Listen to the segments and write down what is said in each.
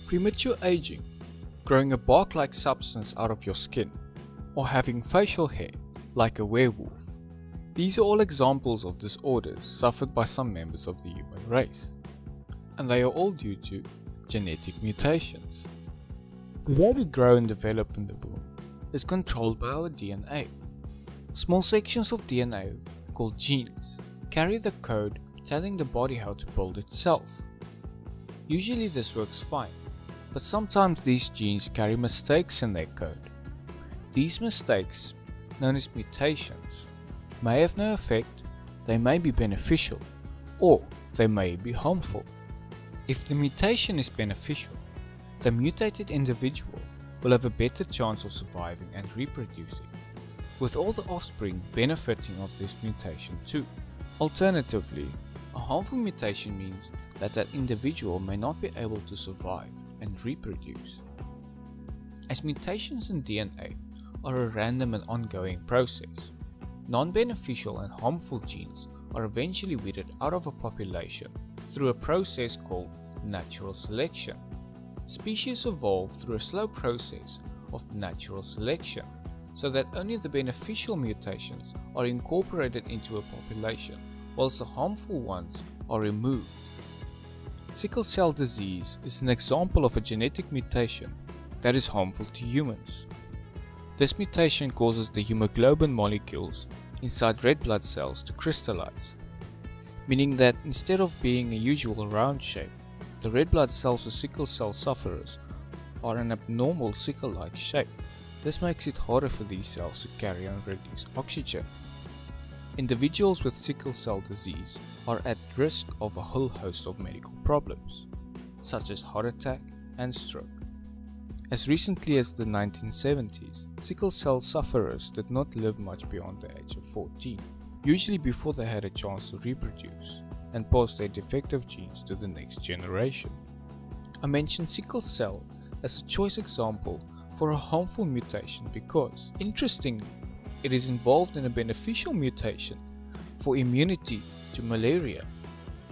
Premature aging, growing a bark-like substance out of your skin, or having facial hair like a werewolf. These are all examples of disorders suffered by some members of the human race, and they are all due to genetic mutations. The way we grow and develop in the womb is controlled by our DNA. Small sections of DNA, called genes, carry the code telling the body how to build itself. Usually this works fine, but sometimes these genes carry mistakes in their code. These mistakes, known as mutations, may have no effect, they may be beneficial, or they may be harmful. If the mutation is beneficial, the mutated individual will have a better chance of surviving and reproducing, with all the offspring benefiting of this mutation too. Alternatively, a harmful mutation means that that individual may not be able to survive and reproduce. As mutations in DNA are a random and ongoing process, non-beneficial and harmful genes are eventually weeded out of a population through a process called natural selection. Species evolve through a slow process of natural selection, so that only the beneficial mutations are incorporated into a population, whilst the harmful ones are removed. Sickle cell disease is an example of a genetic mutation that is harmful to humans. This mutation causes the hemoglobin molecules inside red blood cells to crystallize, meaning that instead of being a usual round shape, the red blood cells of sickle cell sufferers are an abnormal sickle-like shape. This makes it harder for these cells to carry and release oxygen. Individuals with sickle cell disease are at risk of a whole host of medical problems, such as heart attack and stroke. As recently as the 1970s, sickle cell sufferers did not live much beyond the age of 14, usually before they had a chance to reproduce and pass their defective genes to the next generation. I mentioned sickle cell as a choice example for a harmful mutation because, interestingly, it is involved in a beneficial mutation for immunity to malaria.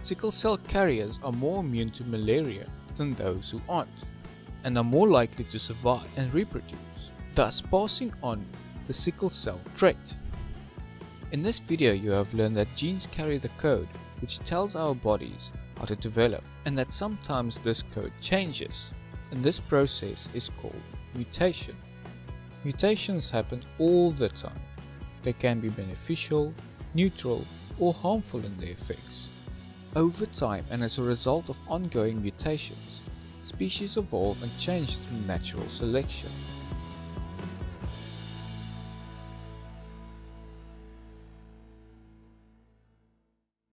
Sickle cell carriers are more immune to malaria than those who aren't, and are more likely to survive and reproduce, thus passing on the sickle cell trait. In this video you have learned that genes carry the code which tells our bodies how to develop, and that sometimes this code changes, and this process is called mutation. Mutations happen all the time. They can be beneficial, neutral, or harmful in their effects. Over time, and as a result of ongoing mutations, species evolve and change through natural selection.